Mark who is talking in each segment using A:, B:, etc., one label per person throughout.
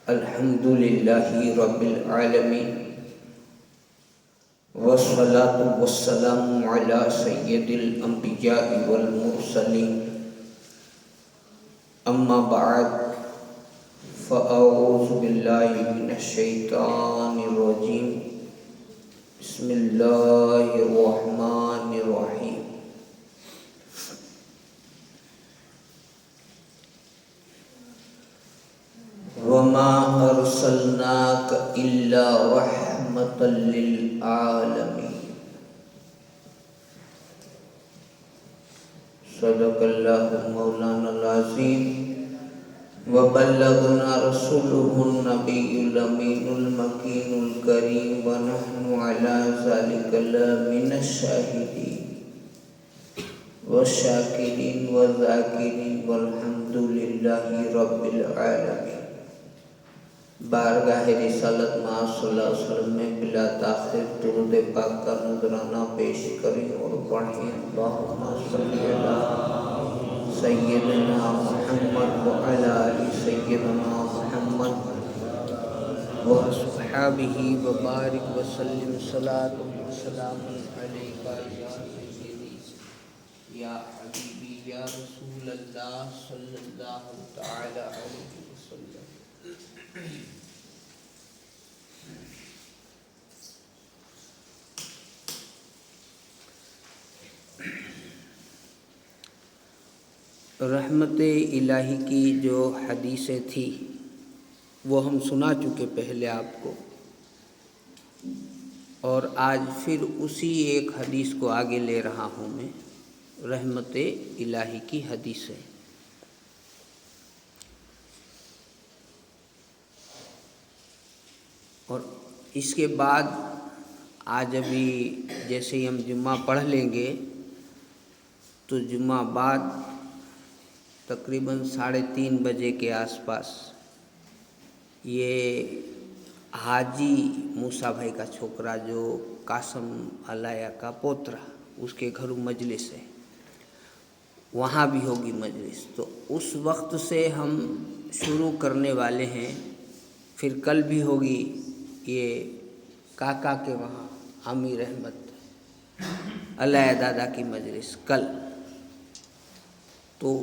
A: الحمد للہ رب العالمین والصلاة والسلام علی سید الانبیاء والمرسلین اما بعد فاعوذ باللہ من الشیطان الرجیم بسم اللہ الرحمن الرحیم وما ارسلناک الا رحمتا للعالمین صدق اللہ مولانا العظیم وبلغنا رسوله النبی الامین المکین الکریم ونحن علی ذلک لمن الشاہدین والشاکرین والذاکرین والحمد للہ رب العالمین۔ بارگاہ رسالت مع صلی اللہ علیہ وسلم میں بلا تاخیر درود پاک کا نذرانہ پیش کریں اور پڑھیں۔ اللہم صلی علی سیدنا محمد وعلی آل سیدنا محمد واصحابہ وبارک وسلم صلاۃ وسلام علیک یا سیدی یا حبیبی یا رسول اللہ صلی اللہ تعالی علیہ وسلم۔ رحمت الہی کی جو حدیثیں تھی وہ ہم سنا چکے پہلے آپ کو، اور آج پھر اسی ایک حدیث کو آگے لے رہا ہوں میں، رحمت الہی کی حدیثیں۔ اور اس کے بعد آج ابھی جیسے ہی ہم جمعہ پڑھ لیں گے تو جمعہ بعد تقریباً 3:30 بجے کے آس پاس یہ حاجی موسیٰ بھائی کا چھوکرا جو قاسم علیہ کا پوترا، اس کے گھر مجلس ہے، وہاں بھی ہوگی مجلس، تو اس وقت سے ہم شروع کرنے والے ہیں۔ پھر کل بھی ہوگی یہ کاکا کے وہاں امیر احمد علیہ دادا کی مجلس کل، تو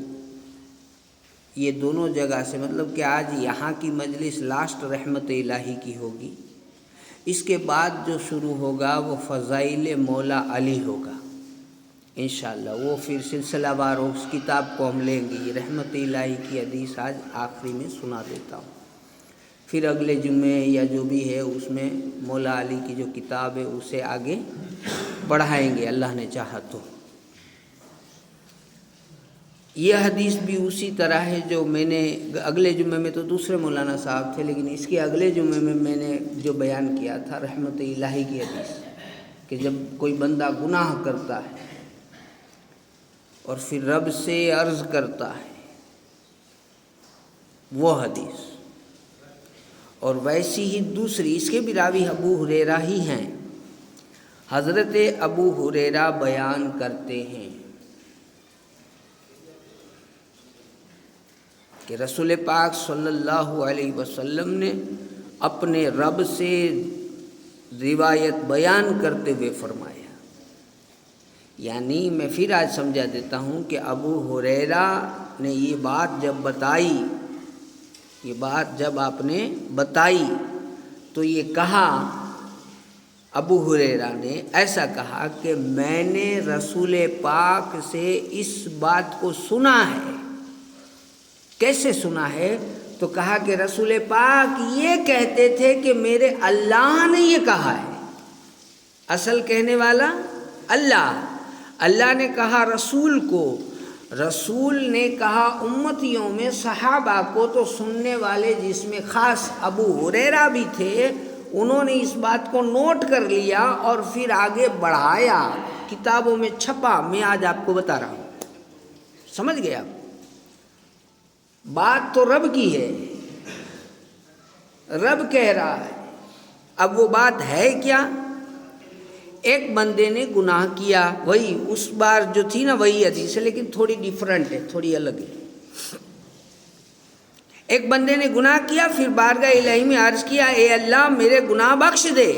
A: یہ دونوں جگہ سے مطلب کہ آج یہاں کی مجلس لاسٹ رحمت الہی کی ہوگی۔ اس کے بعد جو شروع ہوگا وہ فضائل مولا علی ہوگا انشاءاللہ، وہ پھر سلسلہ وار اس کتاب کو ہم لیں گے۔ یہ رحمت الہی کی حدیث آج آخری میں سنا دیتا ہوں، پھر اگلے جمعے یا جو بھی ہے اس میں مولا علی کی جو کتاب ہے اسے آگے بڑھائیں گے اللہ نے چاہا تو۔ یہ حدیث بھی اسی طرح ہے جو میں نے اگلے جمعے میں، تو دوسرے مولانا صاحب تھے لیکن اس کے اگلے جمعے میں نے جو بیان کیا تھا رحمت الہی کی حدیث، کہ جب کوئی بندہ گناہ کرتا ہے اور پھر رب سے عرض کرتا ہے، وہ حدیث۔ اور ویسی ہی دوسری، اس کے بھی راوی ابو ہریرہ ہی ہیں، حضرت ابو ہریرہ بیان کرتے ہیں کہ رسول پاک صلی اللہ علیہ وسلم نے اپنے رب سے روایت بیان کرتے ہوئے فرمایا، یعنی میں پھر آج سمجھا دیتا ہوں کہ ابو ہریرہ نے یہ بات جب بتائی، یہ بات جب آپ نے بتائی تو یہ کہا، ابو ہریرہ نے ایسا کہا کہ میں نے رسول پاک سے اس بات کو سنا ہے۔ کیسے سنا ہے؟ تو کہا کہ رسول پاک یہ کہتے تھے کہ میرے اللہ نے یہ کہا ہے۔ اصل کہنے والا اللہ نے کہا رسول کو، رسول نے کہا امتیوں میں صحابہ کو، تو سننے والے جس میں خاص ابو ہریرہ بھی تھے، انہوں نے اس بات کو نوٹ کر لیا اور پھر آگے بڑھایا، کتابوں میں چھپا۔ میں آج آپ کو بتا رہا ہوں، سمجھ گئے آپ؟ بات تو رب کی ہے، رب کہہ رہا ہے۔ اب وہ بات ہے کیا؟ ایک بندے نے گناہ کیا، وہی اس بار جو تھی نا وہی حدیث ہے، لیکن تھوڑی ڈیفرنٹ ہے، تھوڑی الگ ہے۔ ایک بندے نے گناہ کیا، پھر بارگاہ الہی میں عرض کیا اے اللہ میرے گناہ بخش دے۔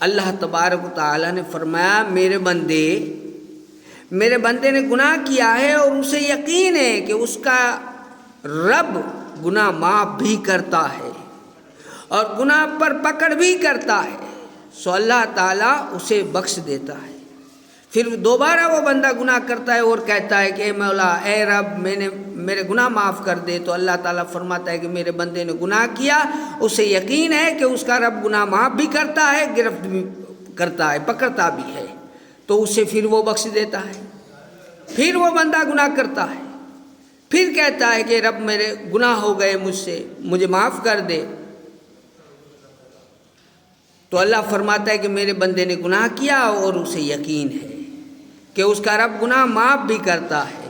A: اللہ تبارک و تعالیٰ نے فرمایا میرے بندے نے گناہ کیا ہے اور اسے یقین ہے کہ اس کا رب گناہ معاف بھی کرتا ہے اور گناہ پر پکڑ بھی کرتا ہے، سو اللہ تعالیٰ اسے بخش دیتا ہے۔ پھر دوبارہ وہ بندہ گناہ کرتا ہے اور کہتا ہے کہ اے مولا، اے رب میرے گناہ معاف کر دے، تو اللہ تعالیٰ فرماتا ہے کہ میرے بندے نے گناہ کیا، اسے یقین ہے کہ اس کا رب گناہ معاف بھی کرتا ہے، گرفت بھی کرتا ہے، پکڑتا بھی ہے، تو اسے پھر وہ بخش دیتا ہے۔ پھر وہ بندہ گناہ کرتا ہے، پھر کہتا ہے کہ رب میرے گناہ ہو گئے مجھ سے، مجھے معاف کر دے، تو اللہ فرماتا ہے کہ میرے بندے نے گناہ کیا اور اسے یقین ہے کہ اس کا رب گناہ معاف بھی کرتا ہے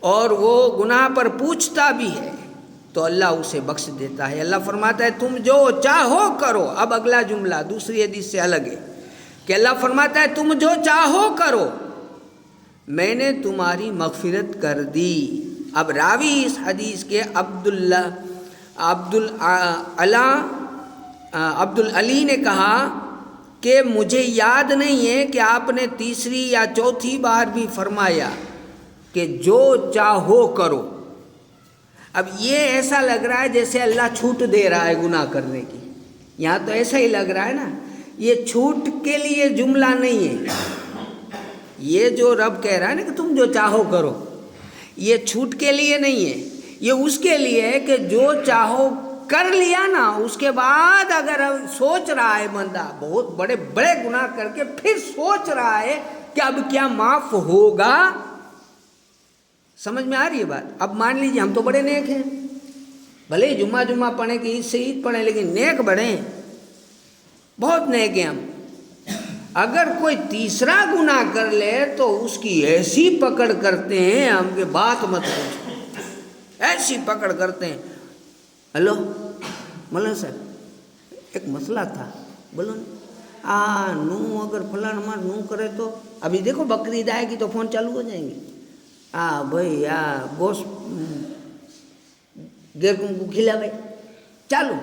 A: اور وہ گناہ پر پوچھتا بھی ہے، تو اللہ اسے بخش دیتا ہے۔ اللہ فرماتا ہے تم جو چاہو کرو۔ اب اگلا جملہ دوسری حدیث سے الگ ہے کہ اللہ فرماتا ہے تم جو چاہو کرو، میں نے تمہاری مغفرت کر دی۔ اب راوی اس حدیث کے عبدالعلی نے کہا کہ مجھے یاد نہیں ہے کہ آپ نے تیسری یا چوتھی بار بھی فرمایا کہ جو چاہو کرو۔ اب یہ ایسا لگ رہا ہے جیسے اللہ چھوٹ دے رہا ہے گناہ کرنے کی، یہاں تو ایسا ہی لگ رہا ہے نا، یہ چھوٹ کے لیے جملہ نہیں ہے، یہ جو رب کہہ رہا ہے نا کہ تم جو چاہو کرو، یہ چھوٹ کے لیے نہیں ہے، یہ اس کے لیے ہے کہ جو چاہو کر لیا نا، اس کے بعد اگر سوچ رہا ہے بندہ بہت بڑے بڑے گناہ کر کے پھر سوچ رہا ہے کہ اب کیا معاف ہوگا، سمجھ میں آ رہی ہے بات؟ اب مان لیجیے ہم تو بڑے نیک ہیں، بھلے ہی جمعہ پڑھیں کہ عید سے عید پڑھیں، لیکن نیک بڑے ہیں، بہت نیک ہیں ہم۔ اگر کوئی تیسرا گناہ کر لے تو اس کی ایسی پکڑ کرتے ہیں ہم کہ بات مت پوچھو، ایسی پکڑ کرتے ہیں۔ ہلو مولانا صاحب ایک مسئلہ تھا، بولو نا، نو اگر فلاں نماز نو کرے تو ابھی دیکھو بقرعید آئے گی تو فون چالو ہو جائیں گے، بھائی گوشت غیر کو کھلا بھائی چالو،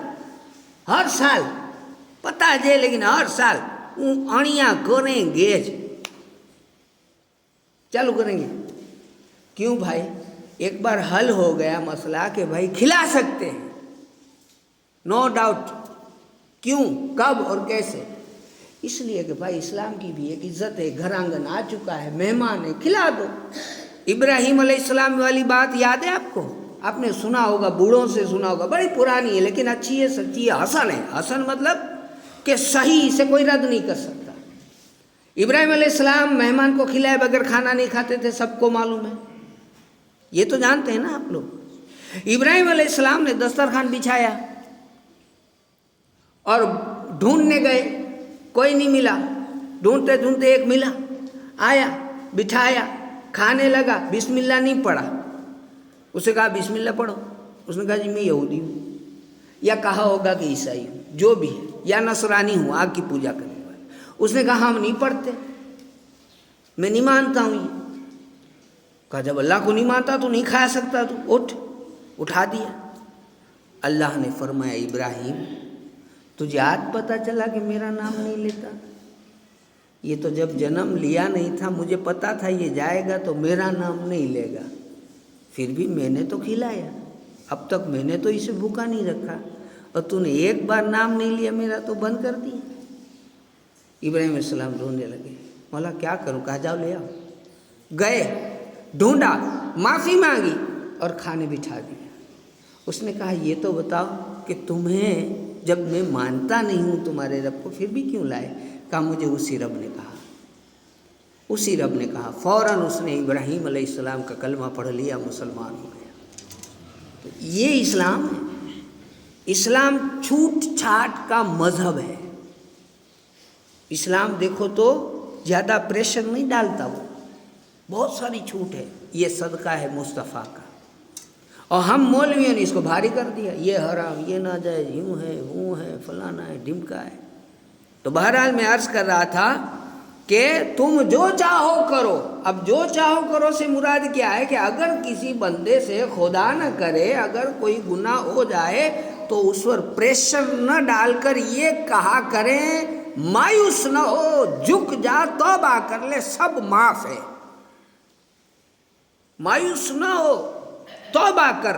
A: ہر سال پتہ ہے لیکن ہر سال اڑیاں کریں گے، چالو کریں گے۔ کیوں بھائی؟ ایک بار حل ہو گیا مسئلہ کہ بھائی کھلا سکتے ہیں، نو ڈاؤٹ۔ کیوں، کب اور کیسے؟ اس لیے کہ بھائی اسلام کی بھی ایک عزت ہے، گھر آنگن آ چکا ہے، مہمان ہے، کھلا دو۔ ابراہیم علیہ السلام والی بات یاد ہے آپ کو؟ آپ نے سنا ہوگا، بوڑھوں سے سنا ہوگا، بڑی پرانی ہے لیکن اچھی ہے، سچی ہے، حسن ہے۔ حسن مطلب کہ صحیح سے کوئی رد نہیں کر سکتا۔ ابراہیم علیہ السلام مہمان کو کھلائے بغیر کھانا نہیں کھاتے تھے، سب کو معلوم ہے، یہ تو جانتے ہیں نا آپ لوگ۔ ابراہیم علیہ السلام نے دسترخوان بچھایا اور ڈھونڈنے گئے، کوئی نہیں ملا، ڈھونڈتے ڈھونڈتے ایک ملا، آیا، بٹھایا، کھانے لگا، بسم اللہ نہیں پڑھا، اسے کہا بسم اللہ پڑھو، اس نے کہا جی میں یہودی ہوں، یا کہا ہوگا کہ عیسائی ہوں، جو بھی ہے، یا نصرانی ہوں، آگ کی پوجا کرنے والے۔ اس نے کہا ہم نہیں پڑھتے، میں نہیں مانتا ہوں یہ۔ کہا جب اللہ کو نہیں مانتا تو نہیں کھا سکتا، تو اٹھا دیا۔ اللہ نے فرمایا ابراہیم تجھے آج پتہ چلا کہ میرا نام نہیں لیتا؟ یہ تو جب جنم لیا نہیں تھا مجھے پتا تھا یہ جائے گا تو میرا نام نہیں لے گا، پھر بھی میں نے تو کھلایا، اب تک میں نے تو اسے بھوکا نہیں رکھا، اور تو نے ایک بار نام نہیں لیا میرا تو بند کر دیا۔ ابراہیم علیہ السلام رونے لگے، مولا کیا کروں؟ کہا جاؤ لے آؤ۔ گئے، ڈھونڈا، معافی مانگی اور کھانے بٹھا دیا۔ اس نے کہا یہ تو بتاؤ کہ تمہیں جب میں مانتا نہیں ہوں تمہارے رب کو پھر بھی کیوں لائے؟ کہا مجھے اسی رب نے کہا۔ فوراً اس نے ابراہیم علیہ السلام کا کلمہ پڑھ لیا، مسلمان ہو گیا۔ تو یہ اسلام ہے۔ اسلام چھوٹ چھاٹ کا مذہب ہے۔ اسلام دیکھو تو زیادہ پریشر نہیں ڈالتا، وہ بہت ساری چھوٹ ہے، یہ صدقہ ہے مصطفیٰ کا، اور ہم مولویوں نے اس کو بھاری کر دیا، یہ حرام، یہ ناجائز، یوں ہے وہ ہے، فلانا ہے، ڈھمکا ہے۔ تو بہرحال میں عرض کر رہا تھا کہ تم جو چاہو کرو. اب جو چاہو کرو سے مراد کیا ہے کہ اگر کسی بندے سے خدا نہ کرے اگر کوئی گناہ ہو جائے تو اس پر پریشر نہ ڈال کر یہ کہا کریں، مایوس نہ ہو، جھک جا، توبہ کر لے، سب معاف ہے. مایوس نہ ہو، توبہ کر،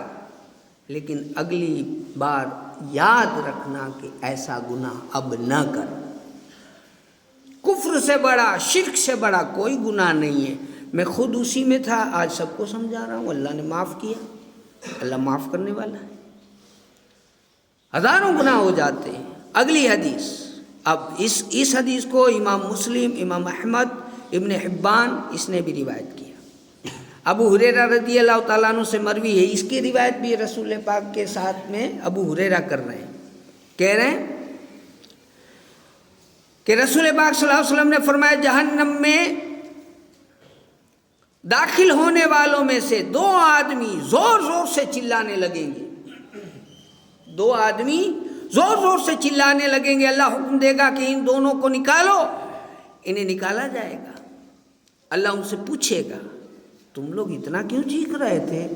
A: لیکن اگلی بار یاد رکھنا کہ ایسا گناہ اب نہ کر. کفر سے بڑا، شرک سے بڑا کوئی گناہ نہیں ہے. میں خود اسی میں تھا، آج سب کو سمجھا رہا ہوں. اللہ نے معاف کیا، اللہ معاف کرنے والا ہے. ہزاروں گناہ ہو جاتے ہیں. اگلی حدیث. اب اس حدیث کو امام مسلم، امام احمد، ابن حبان اس نے بھی روایت کیا. ابو ہریرہ رضی اللہ تعالیٰ عنہ سے مروی ہے. اس کی روایت بھی رسول پاک کے ساتھ میں ابو ہریرہ کر رہے ہیں، کہہ رہے ہیں کہ رسول پاک صلی اللہ علیہ وسلم نے فرمایا جہنم میں داخل ہونے والوں میں سے 2 آدمی زور زور سے چلانے لگیں گے. 2 آدمی زور زور سے چلانے لگیں گے. اللہ حکم دے گا کہ ان دونوں کو نکالو. انہیں نکالا جائے گا. اللہ ان سے پوچھے گا تم لوگ اتنا کیوں چیخ رہے تھے؟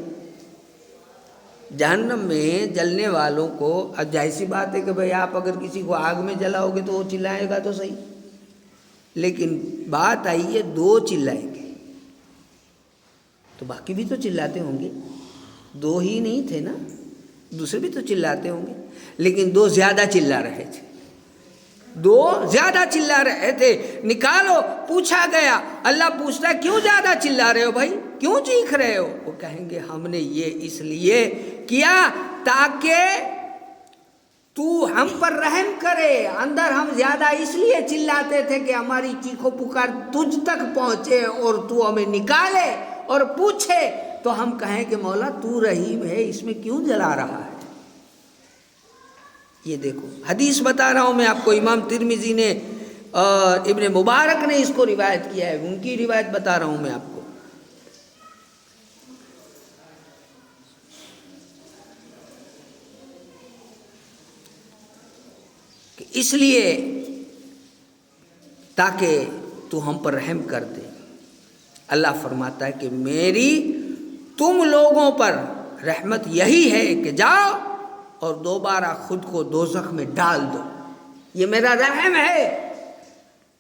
A: جہنم میں جلنے والوں کو، اب ظاہر سی بات ہے کہ بھئی آپ اگر کسی کو آگ میں جلاؤ گے تو وہ چلائے گا تو صحیح، لیکن بات آئی ہے 2 چلائیں گے تو باقی بھی تو چلاتے ہوں گے. 2 ہی نہیں تھے نا، دوسرے بھی تو چلاتے ہوں گے، لیکن 2 زیادہ چلا رہے تھے. 2 زیادہ چلا رہے تھے. نکالو. پوچھا گیا، اللہ پوچھتا ہے کیوں زیادہ چلا رہے ہو بھائی، کیوں چیخ رہے ہو؟ وہ کہیں گے ہم نے یہ اس لیے کیا تاکہ تو ہم پر رحم کرے. اندر ہم زیادہ اس لیے چلاتے تھے کہ ہماری چیخو پکار تجھ تک پہنچے اور تو ہمیں نکالے اور پوچھے تو ہم کہیں کہ مولا تو رحیم ہے، اس میں کیوں جلا رہا ہے. یہ دیکھو حدیث بتا رہا ہوں میں آپ کو، امام ترمذی نے اور ابن مبارک نے اس کو روایت کیا ہے، ان کی روایت بتا رہا ہوں میں آپ کو. کہ اس لیے تاکہ تو ہم پر رحم کر دے. اللہ فرماتا ہے کہ میری تم لوگوں پر رحمت یہی ہے کہ جاؤ اور دوبارہ خود کو دوزخ میں ڈال دو. یہ میرا رحم ہے،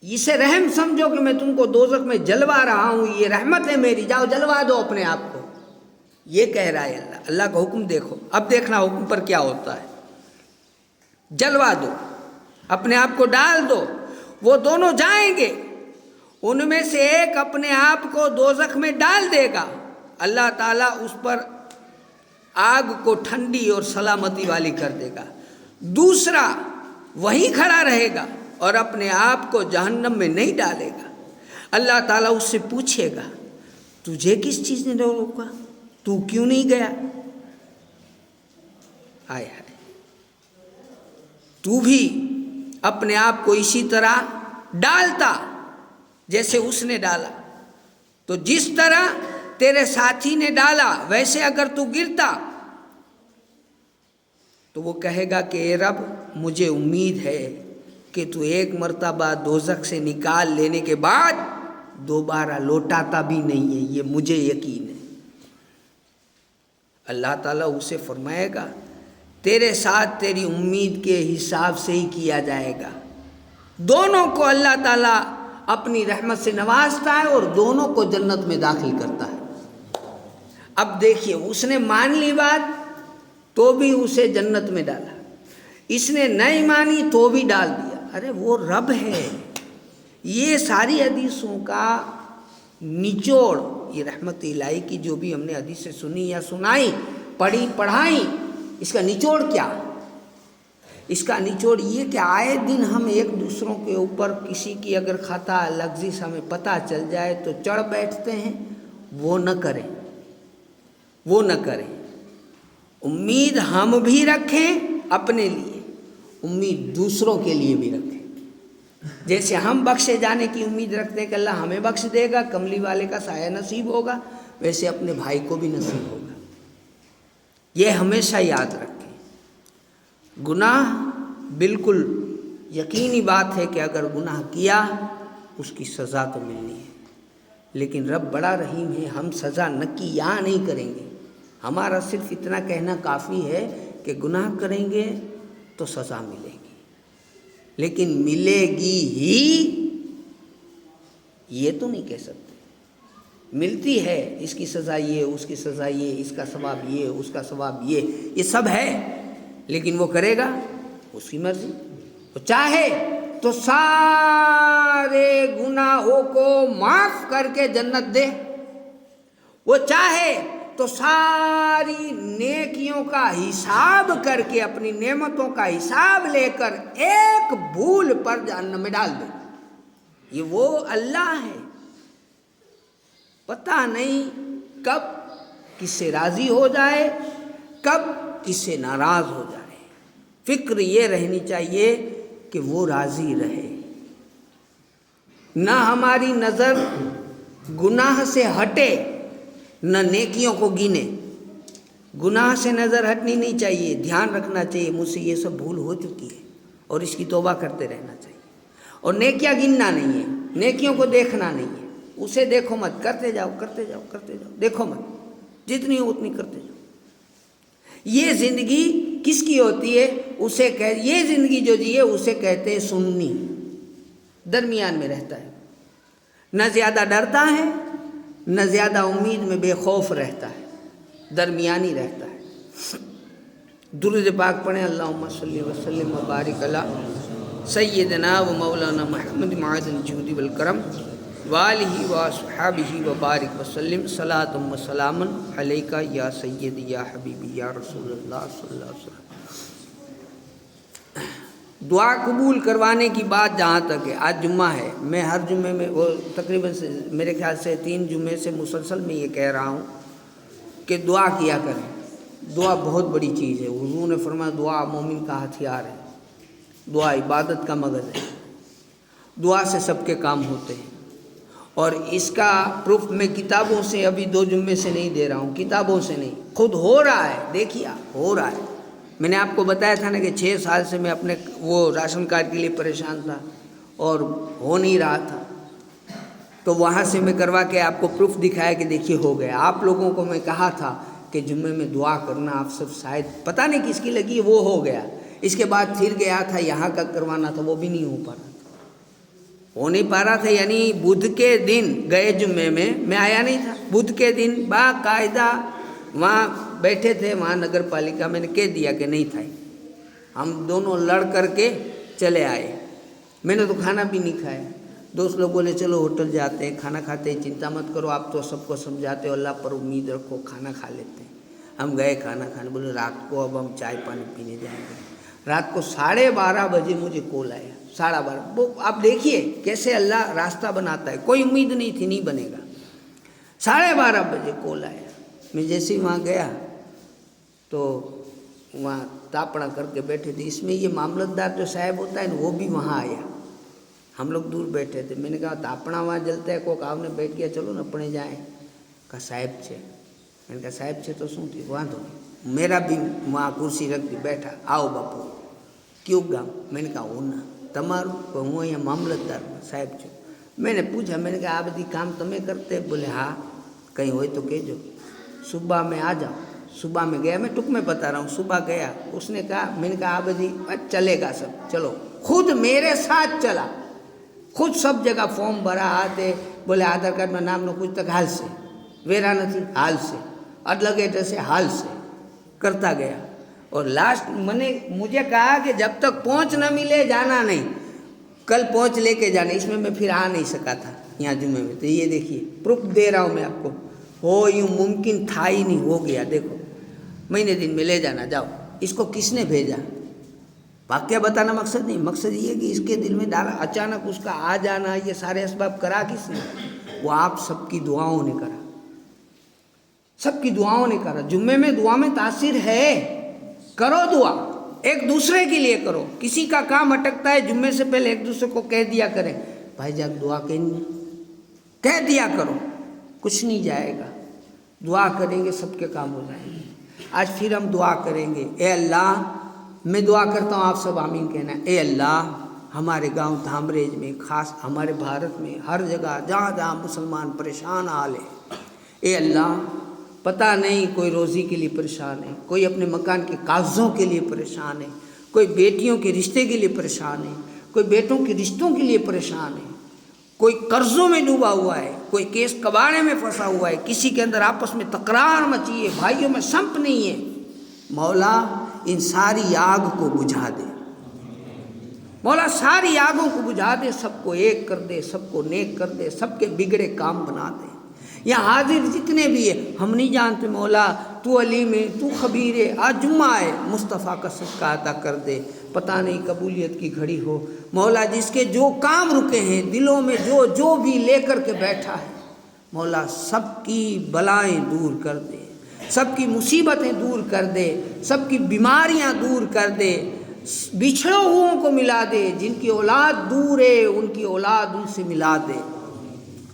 A: اسے رحم سمجھو کہ میں تم کو دوزخ میں جلوا رہا ہوں، یہ رحمت ہے میری، جاؤ جلوا دو اپنے آپ کو. یہ کہہ رہا ہے اللہ. اللہ کا حکم دیکھو، اب دیکھنا حکم پر کیا ہوتا ہے. جلوا دو، اپنے آپ کو ڈال دو. وہ دونوں جائیں گے، ان میں سے ایک اپنے آپ کو دوزخ میں ڈال دے گا، اللہ تعالیٰ اس پر آگ کو ٹھنڈی اور سلامتی والی کر دے گا. دوسرا وہیں کھڑا رہے گا اور اپنے آپ کو جہنم میں نہیں ڈالے گا. اللہ تعالیٰ اس سے پوچھے گا تجھے کس چیز نے روکا، تو کیوں نہیں گیا؟ آئے ہائے، تو بھی اپنے آپ کو اسی طرح ڈالتا جیسے اس نے ڈالا. تو جس طرح تیرے ساتھی نے ڈالا ویسے اگر تو گرتا تو وہ کہے گا کہ اے رب مجھے امید ہے کہ تو ایک مرتبہ دوزخ سے نکال لینے کے بعد دوبارہ لوٹاتا بھی نہیں ہے، یہ مجھے یقین ہے. اللہ تعالیٰ اسے فرمائے گا تیرے ساتھ تیری امید کے حساب سے ہی کیا جائے گا. دونوں کو اللہ تعالیٰ اپنی رحمت سے نوازتا ہے اور دونوں کو جنت میں داخل کرتا ہے. اب دیکھیے اس نے مان لی بات تو بھی اسے جنت میں ڈالا، اس نے نہیں مانی تو بھی ڈال دیا. ارے وہ رب ہے. یہ ساری حدیثوں کا نچوڑ، یہ رحمت الہی کی جو بھی ہم نے حدیثیں سنی یا سنائی، پڑھی پڑھائی، اس کا نچوڑ کیا؟ اس کا نچوڑ یہ کہ آئے دن ہم ایک دوسروں کے اوپر کسی کی اگر خطا لغزش ہمیں پتہ چل جائے تو چڑھ بیٹھتے ہیں. وہ نہ کریں، وہ نہ کریں. امید ہم بھی رکھیں اپنے لیے، امید دوسروں کے لیے بھی رکھیں. جیسے ہم بخشے جانے کی امید رکھتے ہیں کہ اللہ ہمیں بخش دے گا، کملی والے کا سایہ نصیب ہوگا، ویسے اپنے بھائی کو بھی نصیب ہوگا. یہ ہمیشہ یاد رکھیں. گناہ بالکل یقینی بات ہے کہ اگر گناہ کیا اس کی سزا تو ملنی ہے، لیکن رب بڑا رحیم ہے، ہم سزا نکیاں نہیں کریں گے، ہمارا صرف اتنا کہنا کافی ہے کہ گناہ کریں گے تو سزا ملے گی، لیکن ملے گی ہی یہ تو نہیں کہہ سکتے، ملتی ہے، اس کی سزا یہ، اس کی سزا یہ، اس کا ثواب یہ، اس کا ثواب یہ سب ہے، لیکن وہ کرے گا اس کی مرضی، وہ چاہے تو سارے گناہوں کو معاف کر کے جنت دے، وہ چاہے تو ساری نیکیوں کا حساب کر کے، اپنی نعمتوں کا حساب لے کر ایک بھول پر جہنم میں ڈال دے، یہ وہ اللہ ہے، پتہ نہیں کب کس سے راضی ہو جائے، کب کس سے ناراض ہو جائے، فکر یہ رہنی چاہیے کہ وہ راضی رہے، نہ ہماری نظر گناہ سے ہٹے نہ نیکیوں کو گنے، گناہ سے نظر ہٹنی نہیں چاہیے، دھیان رکھنا چاہیے مجھ سے یہ سب بھول ہو چکی ہے اور اس کی توبہ کرتے رہنا چاہیے، اور نیکیاں گننا نہیں ہے، نیکیوں کو دیکھنا نہیں ہے، اسے دیکھو مت، کرتے جاؤ کرتے جاؤ کرتے جاؤ، دیکھو مت، جتنی ہو اتنی کرتے جاؤ، یہ زندگی کس کی ہوتی ہے؟ یہ زندگی جو جیے اسے کہتے ہیں سنی، درمیان میں رہتا ہے، نہ زیادہ ڈرتا ہے نہ زیادہ امید میں بے خوف رہتا ہے، درمیانی رہتا ہے۔ درود پاک پڑھیں، اللہم صلی وسلم وبارک علی سیدنا و مولانا محمد معدن الجود والکرم وآلہ واصحابہ وبارک وسلم، صلاۃ و سلام علیکہ یا سیدی یا حبیبی یا رسول اللہ صلی اللہ علیہ وسلم۔ دعا قبول کروانے کی بات جہاں تک ہے، آج جمعہ ہے، میں ہر جمعے میں، وہ تقریباً میرے خیال سے 3 جمعے سے مسلسل میں یہ کہہ رہا ہوں کہ دعا کیا کریں، دعا بہت بڑی چیز ہے، حضور نے فرمایا دعا مومن کا ہتھیار ہے، دعا عبادت کا مغز ہے، دعا سے سب کے کام ہوتے ہیں، اور اس کا پروف میں کتابوں سے ابھی 2 جمعے سے نہیں دے رہا ہوں، کتابوں سے نہیں، خود ہو رہا ہے، دیکھیے ہو رہا ہے۔ میں نے آپ کو بتایا تھا نا کہ 6 سال سے میں اپنے وہ راشن کارڈ کے لیے پریشان تھا اور ہو نہیں رہا تھا، تو وہاں سے میں کروا کے آپ کو پروف دکھایا کہ دیکھیے ہو گیا۔ آپ لوگوں کو میں کہا تھا کہ جمعے میں دعا کرنا، آپ سب شاید پتہ نہیں کس کی لگی، وہ ہو گیا۔ اس کے بعد پھر گیا تھا یہاں کا کروانا تھا، وہ بھی نہیں ہو پا رہا تھا، ہو نہیں پا رہا تھا، یعنی بدھ کے دن گئے جمعے میں آیا نہیں تھا، بدھ کے دن باقاعدہ وہاں بیٹھے تھے، وہاں نگر پالیکا میں نے کہہ دیا کہ نہیں تھا، ہم دونوں لڑ کر کے چلے آئے، میں نے تو کھانا بھی نہیں کھایا۔ دوست لوگ بولے چلو ہوٹل جاتے ہیں، کھانا کھاتے ہیں، چنتا مت کرو، آپ تو سب کو سمجھاتے ہو، اللہ پر امید رکھو، کھانا کھا لیتے ہیں۔ ہم گئے کھانا کھانے، بولے رات کو اب ہم چائے پانی پینے جائیں گے۔ رات کو 12:30 بجے مجھے کال آیا، 12:30، وہ آپ دیکھیے کیسے اللہ راستہ بناتا ہے، کوئی امید نہیں تھی نہیں بنے گا، 12:30 بجے کال آیا۔ میں جیسے ہی وہاں گیا تو وہاں تاپڑا کر کے بیٹھے تھے، اس میں یہ معاملت دار جو صاحب ہوتا ہے نا وہ بھی وہاں آیا، ہم لوگ دور بیٹھے تھے، میں نے کہا تاپڑا وہاں جلتا ہے، کوک آپ نے بیٹھ گیا، چلو نا اپنے جائیں، کہا صاحب چھے، میں نے کہا صاحب چھے تو سوں تھی وہاں تو میرا بھی وہاں کرسی رکھ دی، بیٹھا، آؤ باپو کیوں گا، میں نے کہا ہونا تمہارو تو ہوں یہ معاملت دار صاحب چھے۔ میں نے پوچھا، میں نے کہا آپ بدی کام تمہیں کرتے؟ بولے ہاں، کہیں ہوئے تو کہجو، صبح میں آ جاؤ۔ صبح میں گیا، میں ٹک میں بتا رہا ہوں، صبح گیا، اس نے کہا، میں نے کہا آبدی چلے گا سب، چلو، خود میرے ساتھ چلا، خود سب جگہ فارم بھرا، آتے بولے آدھار کارڈ میں نام نہ کچھ تک حال سے، ویرا نہ تھی حال سے، اڈلگیٹر سے حال سے کرتا گیا، اور لاسٹ مجھے کہا کہ جب تک پہنچ نہ ملے جانا نہیں، کل پہنچ لے کے جانا، اس میں میں پھر آ نہیں سکا تھا یہاں جمعے میں، تو یہ دیکھیے پروف دے رہا ہوں میں آپ کو، ہو یوں ممکن تھا ہی نہیں، ہو گیا، دیکھو مہینے دن میں لے جانا، جاؤ۔ اس کو کس نے بھیجا؟ واقعہ بتانا مقصد نہیں، مقصد یہ کہ اس کے دل میں ڈالا، اچانک اس کا آ جانا، یہ سارے اسباب کرا کس نے؟ وہ آپ سب کی دعاؤں نے کرا، سب کی دعاؤں نے کرا۔ جمعے میں دعا میں تاثیر ہے، کرو دعا، ایک دوسرے کے لیے کرو، کسی کا کام اٹکتا ہے جمعے سے پہلے ایک دوسرے کو کہہ دیا کریں بھائی جان دعا کہہ دیا کرو، کچھ نہیں جائے گا، دعا کریں گے سب کے کام ہو جائیں گے۔ آج پھر ہم دعا کریں گے، اے اللہ، میں دعا کرتا ہوں آپ سب آمین کہنا، اے اللہ ہمارے گاؤں دھامریج میں، خاص ہمارے بھارت میں ہر جگہ جہاں جہاں مسلمان پریشان حال ہے، اے اللہ پتہ نہیں کوئی روزی کے لیے پریشان ہے، کوئی اپنے مکان کے کاغذوں کے لیے پریشان ہے، کوئی بیٹیوں کے رشتے کے لیے پریشان ہے، کوئی بیٹوں کے رشتوں کے لیے پریشان ہے، کوئی قرضوں میں ڈوبا ہوا ہے، کوئی کیس کباڑے میں پھنسا ہوا ہے، کسی کے اندر آپس میں تکرار مچی ہے، بھائیوں میں سمپ نہیں ہے۔ مولا ان ساری آگ کو بجھا دے، مولا ساری آگوں کو بجھا دے، سب کو ایک کر دے، سب کو نیک کر دے، سب کے بگڑے کام بنا دے۔ یہاں حاضر جتنے بھی ہیں ہم نہیں جانتے مولا، تو علیم ہے، تو خبیر ہے، آج جمعہ ہے، مصطفیٰ کا صدقہ عطا کر دے، پتہ نہیں قبولیت کی گھڑی ہو مولا، جس کے جو کام رکے ہیں دلوں میں جو بھی لے کر کے بیٹھا ہے مولا، سب کی بلائیں دور کر دے، سب کی مصیبتیں دور کر دے، سب کی بیماریاں دور کر دے، بچھڑے ہوئوں کو ملا دے، جن کی اولاد دور ہے ان کی اولاد ان سے ملا دے،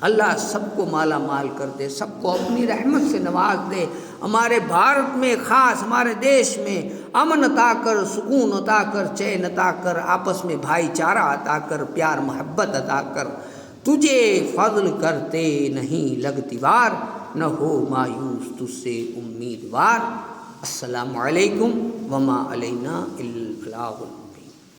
A: اللہ سب کو مالا مال کر دے، سب کو اپنی رحمت سے نواز دے، ہمارے بھارت میں خاص ہمارے دیش میں امن عطا کر، سکون عطا کر، چین عطا کر، آپس میں بھائی چارہ عطا کر، پیار محبت عطا کر، تجھے فضل کرتے نہیں لگتی وار، نہ ہو مایوس تجھ سے امیدوار۔ السلام علیکم وما علینا الا البلاغ۔